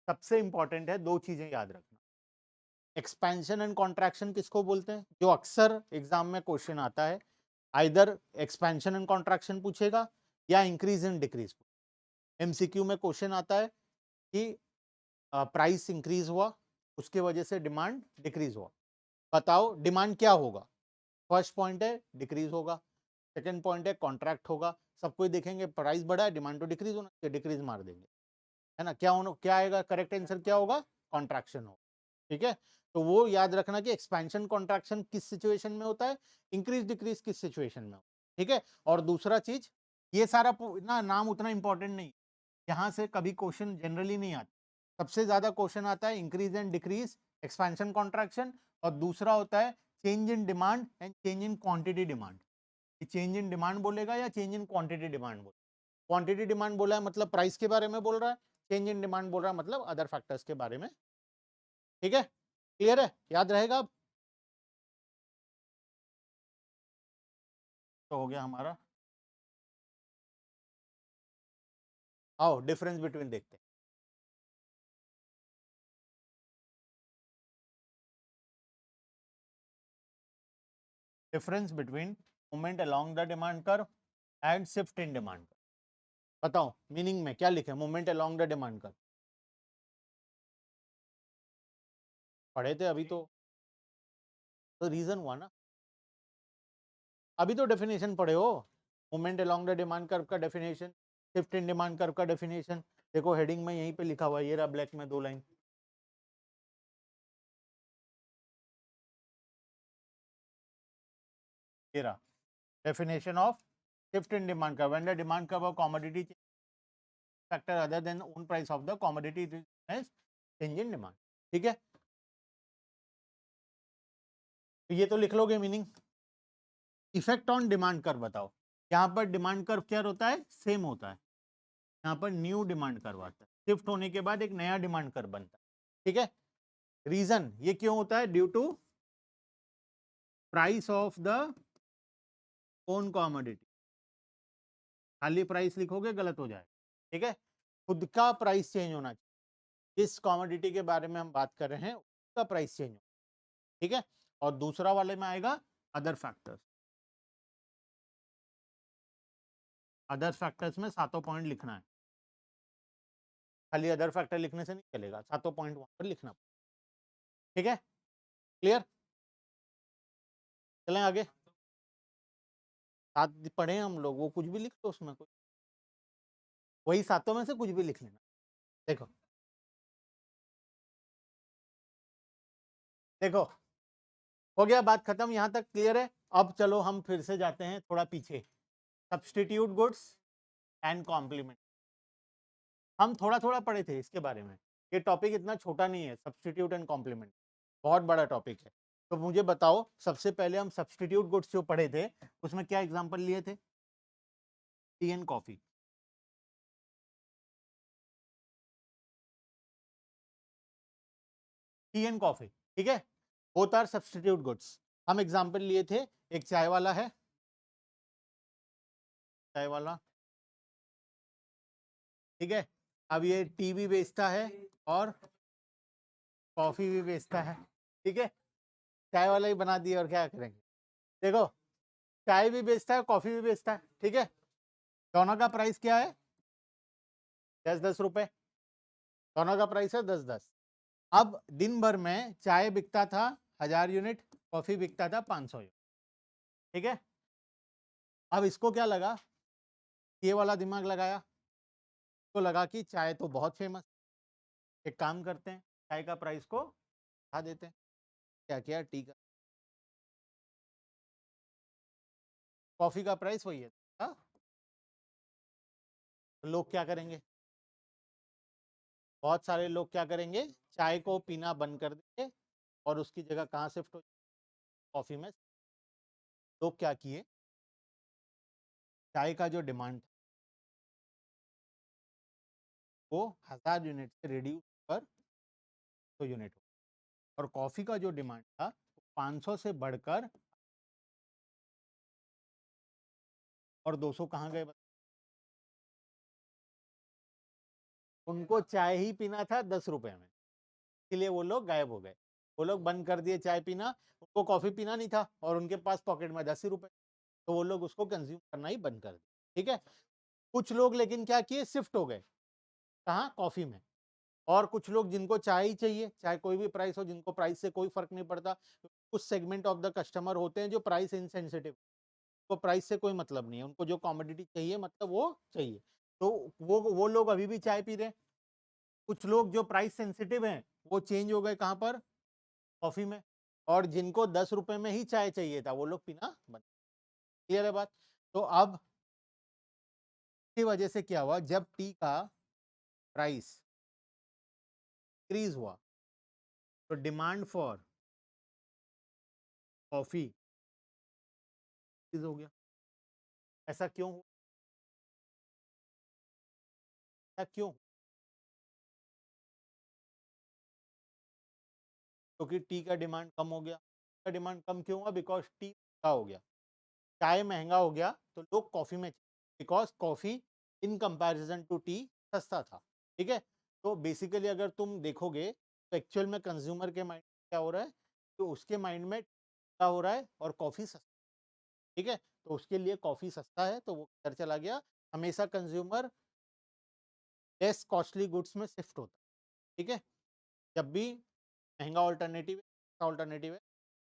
सबसे इंपॉर्टेंट है, 2 चीजें याद रखना। एक्सपेंशन एंड कॉन्ट्रैक्शन किसको बोलते हैं, जो अक्सर एग्जाम में क्वेश्चन आता है। आइदर एक्सपेंशन एंड कॉन्ट्रैक्शन पूछेगा या इंक्रीज एंड डिक्रीज। एमसीक्यू में क्वेश्चन आता है कि प्राइस इंक्रीज हुआ, उसके वजह से डिमांड डिक्रीज हुआ, बताओ डिमांड क्या होगा। फर्स्ट पॉइंट है डिक्रीज होगा, सेकंड पॉइंट है कॉन्ट्रैक्ट होगा। सब कोई देखेंगे प्राइस बढ़ा है, डिमांड तो डिक्रीज होना चाहिए, डिक्रीज मार देंगे, है ना। क्या होना, क्या आएगा, करेक्ट आंसर क्या होगा, कॉन्ट्रैक्शन हो। ठीक है, तो वो याद रखना कि एक्सपेंशन कॉन्ट्रैक्शन किस सिचुएशन में होता है, इंक्रीज डिक्रीज किस सिचुएशन में। ठीक है, और दूसरा चीज, ये सारा ना नाम उतना इंपॉर्टेंट नहीं, यहाँ से कभी क्वेश्चन जनरली नहीं आता। सबसे ज्यादा क्वेश्चन आता है increase and decrease, expansion contraction, और दूसरा होता है change in demand and change in quantity demand. Change in demand बोलेगा या चेंज इन क्वांटिटी डिमांड बोलेगा। क्वांटिटी डिमांड बोला है मतलब प्राइस के बारे में बोल रहा है, चेंज इन डिमांड बोल रहा है मतलब अदर फैक्टर्स के बारे में। ठीक है, क्लियर है, याद रहेगा अब। तो हो गया हमारा। आओ डिफरेंस बिटवीन देखते हैं। Difference between movement along the demand curve and shift in demand curve. बताओ मीनिंग में क्या लिखे, movement along the demand curve पढ़े थे अभी तो रीजन हुआ ना। अभी तो डेफिनेशन पढ़े हो, movement along the demand curve का definition, shift in demand curve का डेफिनेशन। देखो हेडिंग में यहीं पे लिखा हुआ है, ये रहा ब्लैक में 2 लाइन। ये रहा definition of shift in demand curve. When the demand curve of commodity factor other than the own price of the commodity is as change in demand. ठीक है, तो ये तो लिख लोगे meaning. Effect on demand curve बताओ। यहाँ पर डिमांड कर्व क्या होता है, सेम होता है, यहाँ पर न्यू डिमांड कर्व आता है, शिफ्ट होने के बाद एक नया डिमांड कर्व बनता है। ठीक है, रीजन ये क्यों होता है, due to price of the own commodity. खाली प्राइस लिखोगे गलत हो जाएगा। ठीक है, खुद का प्राइस चेंज होना चाहिए, जिस कॉमोडिटी के बारे में हम बात कर रहे हैं उसका प्राइस चेंज हो। ठीक है, और दूसरा वाले में आएगा अदर फैक्टर्स। अदर फैक्टर्स में 7 पॉइंट लिखना है, खाली अदर फैक्टर लिखने से नहीं चलेगा, 7 पॉइंट वहां पर लिखना। ठीक है, क्लियर, चलें आगे। 7 पढ़े हम लोग, वो कुछ भी लिख दो उसमें, कुछ वही 7 में से कुछ भी लिख लेना। देखो देखो, हो गया, बात खत्म, यहाँ तक क्लियर है। अब चलो हम फिर से जाते हैं थोड़ा पीछे, सब्सटीट्यूट गुड्स एंड कॉम्प्लीमेंट। हम थोड़ा थोड़ा पढ़े थे इसके बारे में, ये टॉपिक इतना छोटा नहीं है, सब्सटीट्यूट एंड कॉम्प्लीमेंट बहुत बड़ा टॉपिक है। तो मुझे बताओ, सबसे पहले हम सब्सटीट्यूट गुड्स जो पढ़े थे उसमें क्या एग्जांपल लिए थे? T and coffee. T and coffee, ठीक है, बोथ आर सब्सटीट्यूट गुड्स। हम एग्जांपल लिए थे, एक चाय वाला है, चाय वाला, ठीक है, अब ये टी भी बेचता है और कॉफी भी बेचता है, ठीक है, चाय वाला ही बना दिया और क्या करेंगे। देखो, चाय भी बेचता है, कॉफी भी बेचता है, ठीक है, दोनों का प्राइस क्या है? 10-10 रुपए, दोनों का प्राइस है 10-10। अब दिन भर में चाय बिकता था 1000 यूनिट, कॉफी बिकता था 500 यूनिट, ठीक है। अब इसको क्या लगा, ये वाला दिमाग लगाया, तो लगा कि चाय तो बहुत फेमस, एक काम करते हैं, चाय का प्राइस को बढ़ा देते हैं। क्या किया, टी का, कॉफी का प्राइस वही है, हाँ? तो लोग क्या करेंगे, बहुत सारे लोग क्या करेंगे, चाय को पीना बंद कर देंगे और उसकी जगह कहाँ शिफ्ट हो, कॉफी में। लोग क्या किए, चाय का जो डिमांड वो 1000 यूनिट से रिड्यूस कर 100 यूनिट, और कॉफी का जो डिमांड था 500 से बढ़कर, और 200 कहाँ गए? उनको चाय ही पीना था 10 रुपए में, इसलिए वो लोग गायब हो गए, वो लोग बंद कर दिए चाय पीना, उनको कॉफी पीना नहीं था और उनके पास पॉकेट में 10 ही रुपए, तो वो लोग उसको कंज्यूम करना ही बंद कर दिए, ठीक है। कुछ लोग लेकिन क्या किए, शिफ्ट हो गए, कहाँ, कॉफी में। और कुछ लोग जिनको चाय ही चाहिए, चाहे कोई भी प्राइस हो, जिनको प्राइस से कोई फर्क नहीं पड़ता, कुछ सेगमेंट ऑफ द कस्टमर होते हैं जो प्राइस इनसेंसिटिव, को प्राइस से कोई मतलब नहीं है, उनको जो कमोडिटी चाहिए मतलब वो चाहिए, तो वो लोग अभी भी चाय पी रहे हैं। कुछ लोग जो प्राइस सेंसिटिव हैं वो चेंज हो गए कहाँ पर, कॉफी में, और जिनको 10 रुपए में ही चाय चाहिए था वो लोग पीना बंद। क्लियर है बात? तो अब की वजह से क्या हुआ, जब टी का प्राइस इंक्रीज हुआ तो डिमांड फॉर कॉफी इंक्रीज हो गया। ऐसा क्यों हुआ? ऐसा क्यों? क्योंकि टी का डिमांड कम हो गया। का डिमांड कम क्यों हुआ? बिकॉज टी महंगा हो गया, चाय महंगा हो गया तो लोग कॉफी में, because coffee in comparison to tea सस्ता था, ठीक है। तो बेसिकली अगर तुम देखोगे तो एक्चुअल में कंज्यूमर के माइंड में क्या हो रहा है, तो उसके माइंड में क्या हो रहा है, और कॉफी सस्ता, ठीक है, तो उसके लिए कॉफी सस्ता है तो वो किधर चला गया, हमेशा कंज्यूमर लेस कॉस्टली गुड्स में शिफ्ट होता है, ठीक है। जब भी महंगा ऑल्टरनेटिव है, ऑल्टरनेटिव है,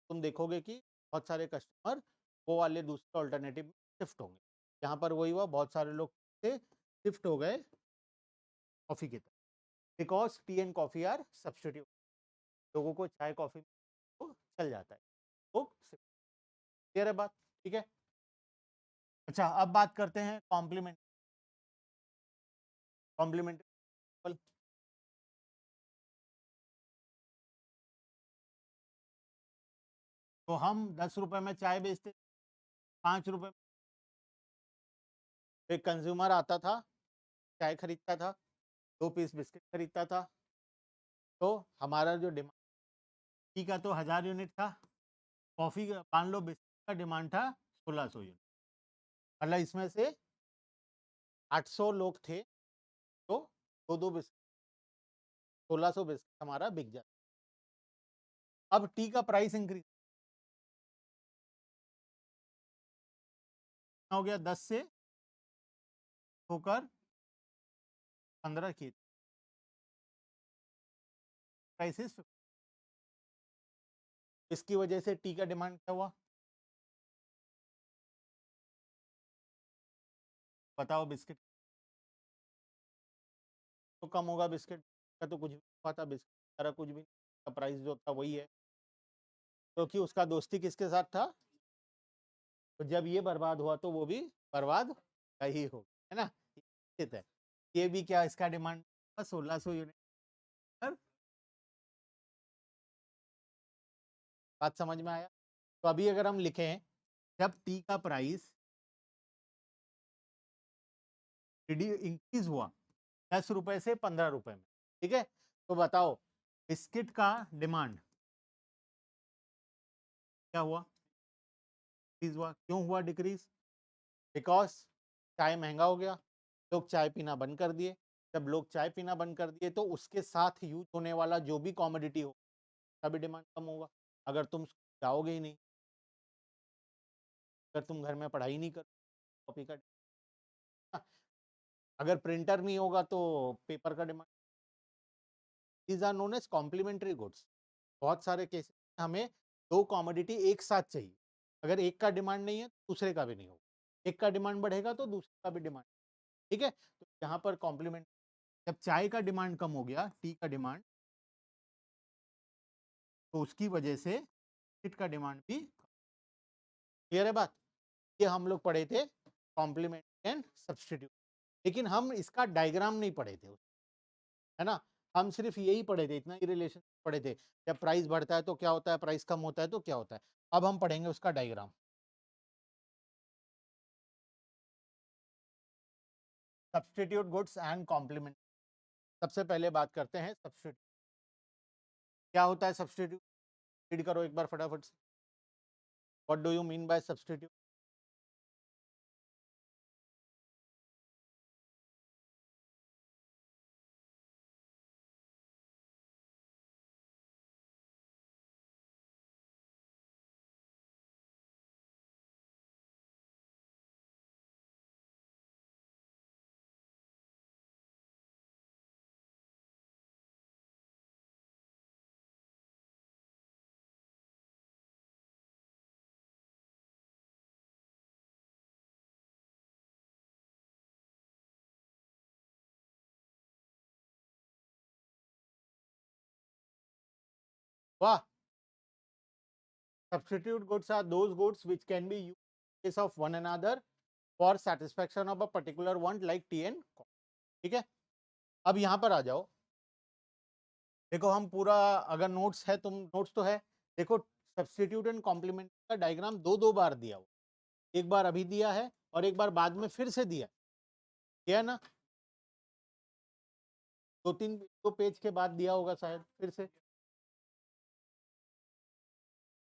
तुम देखोगे कि बहुत सारे कस्टमर वो वाले दूसरे ऑल्टरनेटिव में शिफ्ट होंगे। यहाँ पर वही हुआ, बहुत सारे लोग से शिफ्ट हो गए कॉफ़ी की तरफ, because tea and coffee are substitute, लोगों को चाय कॉफ़ी तो चल जाता है, तो क्लियर है बात, ठीक है। अच्छा, अब बात करते हैं कॉम्प्लीमेंट, कॉम्प्लीमेंट। तो हम 10 रुपए में चाय बेचते, 5 रुपए, एक कंज्यूमर आता था, चाय खरीदता था, 2 पीस बिस्किट खरीदता था, तो हमारा जो डिमांड टी का तो 1000 यूनिट था, कॉफ़ी का मान लो बिस्किट का डिमांड था 1600 यूनिट, मतलब इसमें से 800 लोग थे, तो दो दो बिस्किट, 1600 बिस्किट हमारा बिक जाता। अब टी का प्राइस इंक्रीज हो गया, 10 से होकर 15 की, प्राइसेस, इसकी वजह से टी का डिमांड क्या हुआ, बताओ। बिस्किट तो कम होगा, बिस्किट का तो कुछ भी नहीं था, बिस्किट सारा कुछ भी, का प्राइस जो था वही है, क्योंकि उसका दोस्ती किसके साथ था, तो जब ये बर्बाद हुआ तो वो भी बर्बाद ही हो, है ना। निश्चित है। ये भी क्या इसका डिमांड 1600 यूनिट पर। बात समझ में आया। तो अभी अगर हम लिखें जब टी का प्राइस इंक्रीज हुआ 10 रुपए से 15 रुपए में, ठीक है, तो बताओ बिस्किट का डिमांड क्या हुआ, डिक्रीज हुआ। क्यों हुआ डिक्रीज? बिकॉज चाय महंगा हो गया, लोग चाय पीना बंद कर दिए। जब लोग चाय पीना बंद कर दिए तो उसके साथ यूज होने वाला जो भी कॉमोडिटी हो उसका भी डिमांड कम होगा। अगर तुम जाओगे ही नहीं, अगर तुम घर में पढ़ाई नहीं कर कॉपी का, अगर प्रिंटर नहीं होगा तो पेपर का डिमांड। These are known as complementary goods. बहुत सारे केसेस हमें दो कॉमोडिटी एक साथ चाहिए, अगर एक का डिमांड नहीं है तो दूसरे का भी नहीं होगा, एक का डिमांड बढ़ेगा तो दूसरे का भी डिमांड, ठीक है। तो यहाँ पर कॉम्प्लीमेंट, जब चाय का डिमांड कम हो गया, टी का डिमांड, तो उसकी वजह से बिस्किट का डिमांड भी। क्लियर है बात? ये हम लोग पढ़े थे कॉम्प्लीमेंट एंड सब्स्टिट्यूट, लेकिन हम इसका डायग्राम नहीं पढ़े थे, है ना। हम सिर्फ यही पढ़े थे, इतना ही रिलेशन पढ़े थे, जब प्राइस बढ़ता है तो क्या होता है, प्राइस कम होता है तो क्या होता है। अब हम पढ़ेंगे उसका diagram. Substitute goods and complement. सबसे पहले बात करते हैं सब्स्टिट्यूट। क्या होता है सब्स्टिट्यूट? रीड करो एक बार फटाफट से। What do you mean by substitute? वाह। Substitute goods are those goods which can be used in place of one another for satisfaction of a particular want like tea and coffee. ठीक है। अब यहाँ पर आ जाओ, देखो हम पूरा, अगर नोट्स है, तुम नोट्स तो है, देखो सब्स्टिट्यूट एंड कॉम्प्लीमेंट का डायग्राम दो दो बार दिया हुआ, एक बार अभी दिया है और एक बार बाद में फिर से दिया है ना। दो तीन दो पेज के बाद दिया होगा शायद फिर से,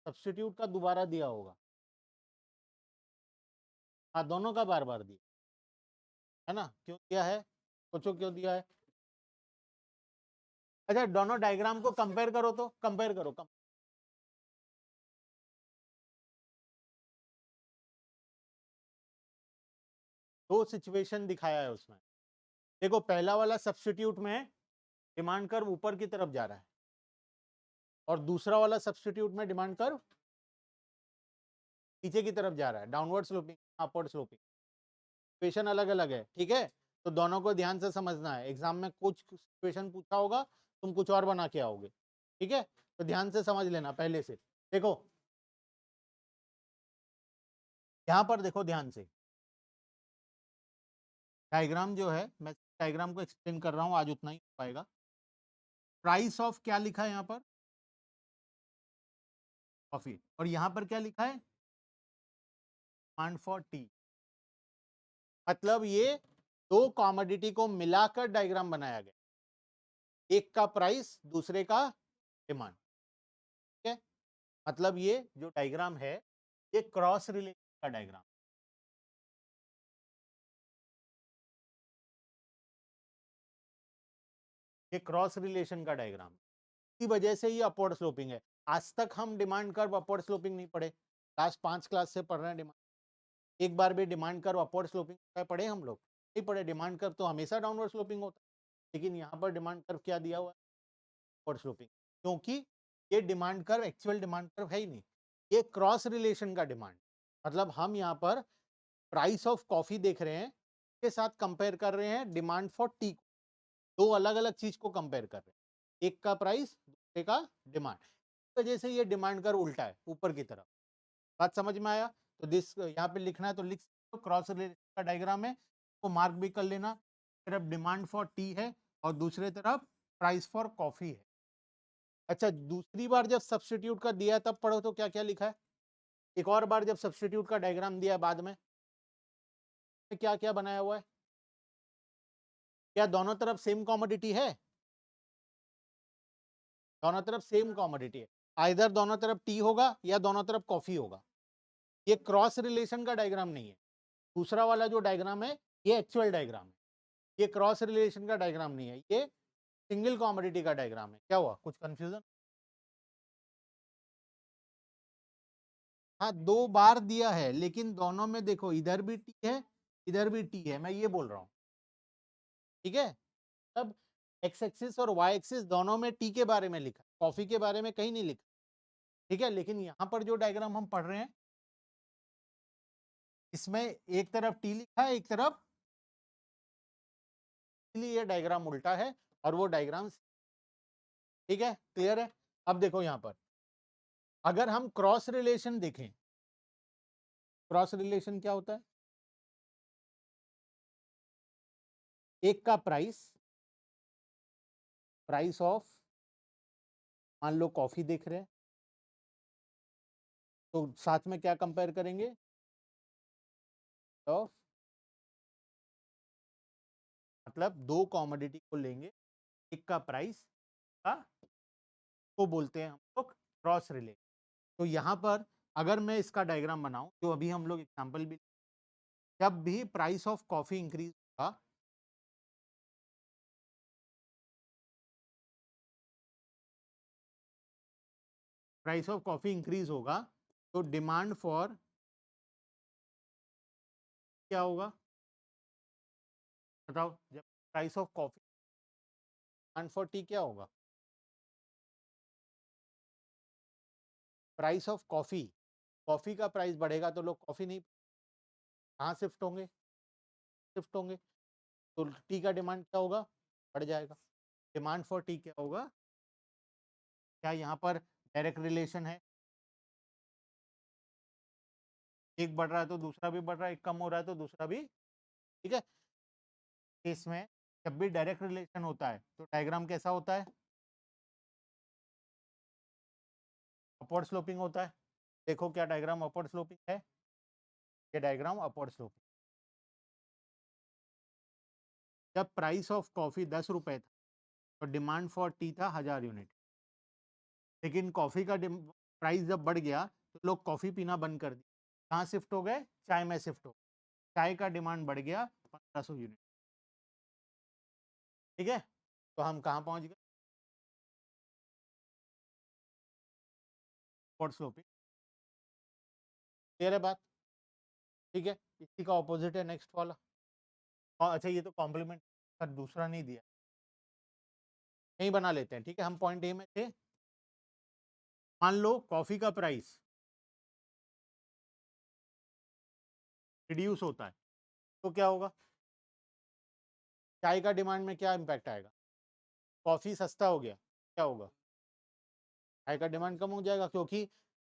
सब्स्टिट्यूट का दोबारा दिया होगा। हाँ, दोनों का बार बार दिया है ना। क्यों दिया है, सोचो क्यों दिया है। अच्छा, दोनों डायग्राम को कंपेयर करो, तो कंपेयर करो दो सिचुएशन दिखाया है उसमें। देखो पहला वाला सब्स्टिट्यूट में डिमांड कर्व ऊपर की तरफ जा रहा है और दूसरा वाला सब्स्टिट्यूट में डिमांड कर्व नीचे की तरफ जा रहा है, downward sloping, upward sloping. Situation अलग अलग है, ठीक है। तो दोनों को ध्यान से समझना है, एग्जाम में कुछ सिचुएशन पूछा होगा, तुम कुछ और बना के आओगे, ठीक है। तो ध्यान से समझ लेना पहले से। देखो यहां पर देखो ध्यान से, डायग्राम जो है, मैं डायग्राम को एक्सप्लेन कर रहा हूं, आज उतना ही हो पाएगा। प्राइस ऑफ क्या लिखा है यहाँ पर, कॉफी, और यहाँ पर क्या लिखा है, डिमांड फॉर टी। मतलब ये दो कॉमोडिटी को मिलाकर डायग्राम बनाया गया, एक का प्राइस दूसरे का डिमांड, ठीक है। मतलब ये जो डायग्राम है ये क्रॉस रिलेशन का डायग्राम, ये क्रॉस रिलेशन का डायग्राम की वजह से ये अपवर्ड स्लोपिंग है। आज तक हम डिमांड कर्व अपवर्ड स्लोपिंग नहीं पढ़े, लास्ट 5 क्लास से पढ़ रहे हैं डिमांड। एक बार भी डिमांड कर्व अपवर्ड स्लोपिंग पढ़े हम लोग नहीं पढ़े, डिमांड कर्व तो हमेशा डाउनवर्ड स्लोपिंग होता है। लेकिन यहाँ पर डिमांड कर्व क्या दिया हुआ है, अपवर्ड स्लोपिंग, क्योंकि ये demand curve actual demand curve है ही नहीं, ये क्रॉस रिलेशन का डिमांड। मतलब हम यहाँ पर प्राइस ऑफ कॉफी देख रहे हैं के साथ कंपेयर कर रहे हैं डिमांड फॉर टी, दो अलग अलग चीज को कंपेयर कर रहे हैं, एक का प्राइस दूसरे का डिमांड। इस वजह से ये डिमांड कर्व उल्टा है ऊपर की तरफ। बात समझ में आया? तो दिस यहाँ पे लिखना है तो लिख सकते हो, क्रॉस रिलेशन का डायग्राम है, तो मार्क भी कर लेना। तरफ डिमांड फॉर टी है और दूसरे तरफ प्राइस फॉर कॉफी है। अच्छा, दूसरी बार जब सब्स्टिट्यूट का दिया तब पढ़ो तो क्या क्या लिखा है। एक और बार जब सब्स्टिट्यूट का डायग्राम दिया बाद में क्या क्या बनाया हुआ है। क्या दोनों तरफ सेम कॉमोडिटी है? दोनों तरफ सेम कॉमोडिटी है, आइदर दोनों तरफ टी होगा या दोनों तरफ कॉफी होगा। ये क्रॉस रिलेशन का डायग्राम नहीं है। दूसरा वाला जो डायग्राम है ये एक्चुअल डायग्राम है, ये क्रॉस रिलेशन का डायग्राम नहीं है, ये सिंगल कॉमोडिटी का डायग्राम है। क्या हुआ, कुछ कंफ्यूजन? हाँ, दो बार दिया है लेकिन दोनों में देखो इधर भी टी है इधर भी टी है, मैं ये बोल रहा हूँ। ठीक है, तब एक्स एक्सिस और वाई एक्सिस दोनों में टी के बारे में लिखा, कॉफी के बारे में कहीं नहीं लिखा। ठीक है, लेकिन यहाँ पर जो डायग्राम हम पढ़ रहे हैं इसमें एक तरफ टी लिखा है एक तरफ, इसलिए ये डायग्राम उल्टा है और वो डायग्राम। ठीक है, क्लियर है। अब देखो यहाँ पर अगर हम क्रॉस रिलेशन देखें, क्रॉस रिलेशन क्या होता है? एक का प्राइस, प्राइस ऑफ, मान लो कॉफी देख रहे हैं तो साथ में क्या कंपेयर करेंगे? ऑफ, मतलब दो कॉमोडिटी को लेंगे, एक का प्राइस का, तो बोलते हैं हम लोग क्रॉस रिलेशन। तो यहाँ पर अगर मैं इसका डायग्राम बनाऊं जो अभी हम लोग एग्जांपल भी, जब भी प्राइस ऑफ कॉफी इंक्रीज होगा, प्राइस ऑफ कॉफी इंक्रीज होगा तो डिमांड फॉर क्या होगा? बताओ, जब price of coffee, demand for T क्या होगा? प्राइस ऑफ कॉफी, कॉफी का प्राइस बढ़ेगा तो लोग कॉफी नहीं, कहाँ शिफ्ट होंगे? शिफ्ट होंगे, तो टी का डिमांड क्या होगा? बढ़ जाएगा। डिमांड फॉर टी क्या होगा? क्या यहाँ पर डायरेक्ट रिलेशन है? एक बढ़ रहा है तो दूसरा भी बढ़ रहा है, एक कम हो रहा है तो दूसरा भी। ठीक है, इसमें जब भी डायरेक्ट रिलेशन होता है तो डायग्राम कैसा होता है? अपवर्ड स्लोपिंग होता है। देखो क्या डायग्राम अपवर्ड स्लोपिंग है, ये डायग्राम अपवर्ड स्लोपिंग। जब प्राइस ऑफ कॉफी 10 रुपए था तो डिमांड फॉर टी था 1000 यूनिट, लेकिन कॉफी का प्राइस जब बढ़ गया तो लोग कॉफी पीना बंद कर दिया, कहाँ शिफ्ट हो गए? चाय में शिफ्ट हो गए, चाय का डिमांड बढ़ गया 1500 यूनिट। ठीक है, तो हम कहाँ पहुंच गए? Upward sloping. क्लियर है बात? ठीक है, इसी का ऑपोजिट है नेक्स्ट वाला। अच्छा, ये तो कॉम्प्लीमेंट सर दूसरा नहीं दिया, नहीं बना लेते हैं। ठीक है, हम पॉइंट ए में थे। मान लो कॉफी का प्राइस रिड्यूस होता है तो क्या होगा? चाय का डिमांड में क्या इम्पैक्ट आएगा? कॉफी सस्ता हो गया, क्या होगा? चाय का डिमांड कम हो जाएगा, क्योंकि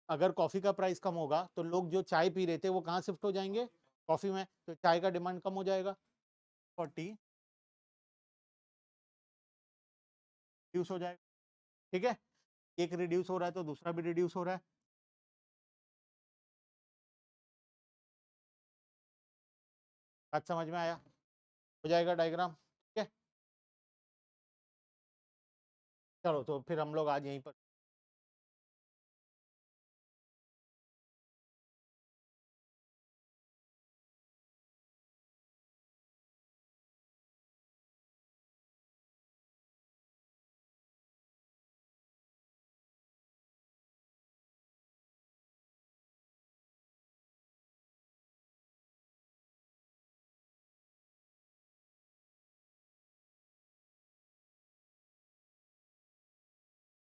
अगर कॉफी का प्राइस कम होगा तो लोग जो चाय पी रहे थे वो कहाँ शिफ्ट हो जाएंगे? कॉफी में, तो चाय का डिमांड कम हो जाएगा और टी रिड्यूस हो जाएगा। ठीक है, एक रिड्यूस हो रहा है तो दूसरा भी रिड्यूस हो रहा है। बात समझ में आया? हो जाएगा डायग्राम। ठीक है, चलो तो फिर हम लोग आज यहीं पर